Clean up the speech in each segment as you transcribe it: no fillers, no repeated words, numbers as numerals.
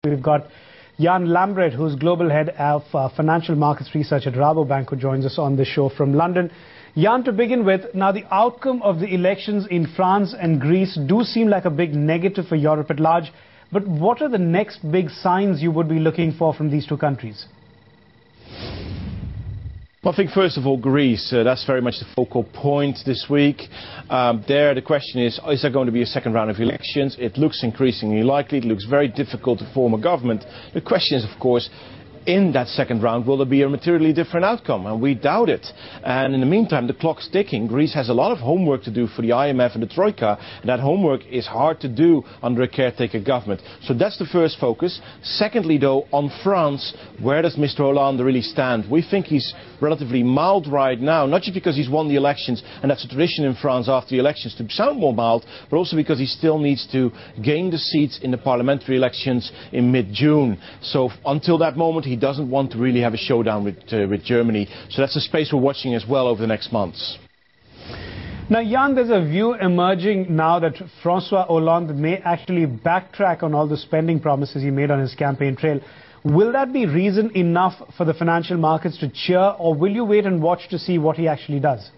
We've got Jan Lambret, who's Global Head of Financial Markets Research at Rabobank, who joins us on the show from London. Jan, to begin with, now the outcome of the elections in France and Greece do seem like a big negative for Europe at large. But what are the next big signs you would be looking for from these two countries? Well, I think first of all, Greece, that's very much the focal point this week. There, the question is there going to be a second round of elections? It looks increasingly likely. It looks very difficult to form a government. The question is, of course, in that second round, will there be a materially different outcome? And we doubt it. And in the meantime, the clock's ticking. Greece has a lot of homework to do for the IMF and the Troika, and that homework is hard to do under a caretaker government. So that's the first focus. Secondly, though, on France, where does Mr. Hollande really stand? We think he's relatively mild right now, not just because he's won the elections, and that's a tradition in France after the elections to sound more mild, but also because he still needs to gain the seats in the parliamentary elections in mid-June. So until that moment, he doesn't want to really have a showdown with Germany. So that's a space we're watching as well over the next months. Now, Jan, there's a view emerging now that François Hollande may actually backtrack on all the spending promises he made on his campaign trail. Will that be reason enough for the financial markets to cheer, or will you wait and watch to see what he actually does?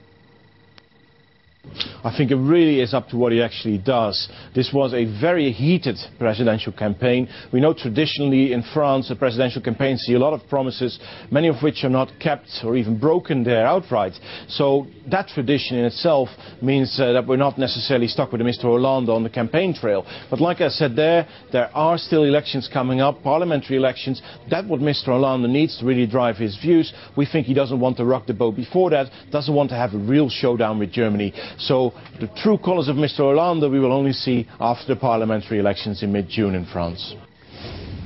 I think it really is up to what he actually does. This was a very heated presidential campaign. We know traditionally in France, a presidential campaign see a lot of promises, many of which are not kept or even broken there outright. So that tradition in itself means that we're not necessarily stuck with Mr. Hollande on the campaign trail. But like I said there are still elections coming up, parliamentary elections. That's what Mr. Hollande needs to really drive his views. We think he doesn't want to rock the boat before that, doesn't want to have a real showdown with Germany. So the true colours of Mr. Hollande we will only see after the parliamentary elections in mid-June in France.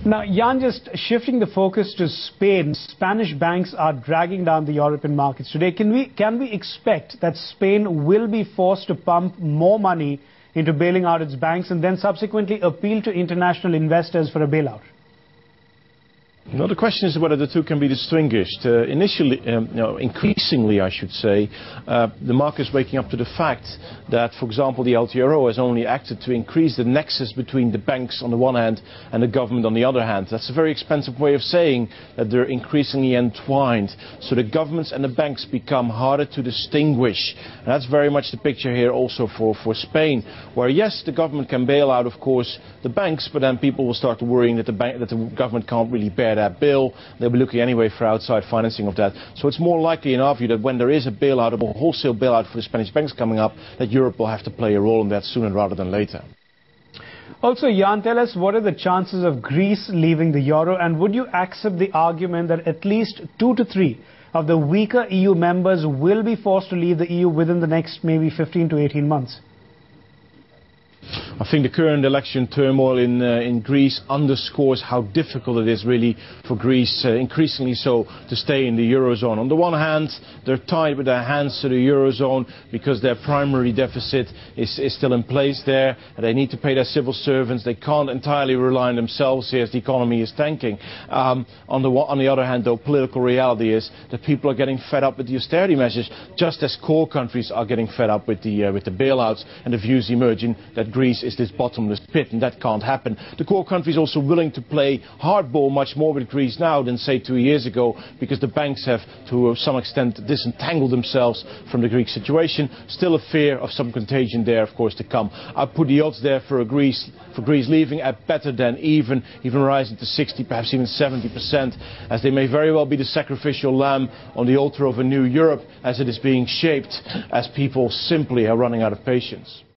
Now, Jan, just shifting the focus to Spain, Spanish banks are dragging down the European markets today. Can we expect that Spain will be forced to pump more money into bailing out its banks and then subsequently appeal to international investors for a bailout? No, the question is whether the two can be distinguished. Increasingly, I should say, the market is waking up to the fact that, for example, the LTRO has only acted to increase the nexus between the banks on the one hand and the government on the other hand. That's a very expensive way of saying that they're increasingly entwined. So the governments and the banks become harder to distinguish. And that's very much the picture here also for Spain, where yes, the government can bail out, of course, the banks, but then people will start worrying that the government can't really bear that bill. They'll be looking anyway for outside financing of that. So it's more likely in our view that when there is a bailout, a wholesale bailout for the Spanish banks coming up, that Europe will have to play a role in that sooner rather than later. Also, Jan, tell us what are the chances of Greece leaving the euro, and would you accept the argument that at least 2 to 3 of the weaker EU members will be forced to leave the EU within the next maybe 15 to 18 months? I think the current election turmoil in Greece underscores how difficult it is really for Greece, increasingly so, to stay in the Eurozone. On the one hand, they're tied with their hands to the Eurozone because their primary deficit is still in place there. And they need to pay their civil servants. They can't entirely rely on themselves here as the economy is tanking. On the other hand, though, political reality is that people are getting fed up with the austerity measures, just as core countries are getting fed up with the bailouts, and the views emerging that Greece is this bottomless pit, and that can't happen. The core countries are also willing to play hardball much more with Greece now than, say, 2 years ago, because the banks have, to some extent, disentangled themselves from the Greek situation. Still a fear of some contagion there, of course, to come. I put the odds there for Greece leaving at better than even rising to 60, perhaps even 70%, as they may very well be the sacrificial lamb on the altar of a new Europe as it is being shaped, as people simply are running out of patience.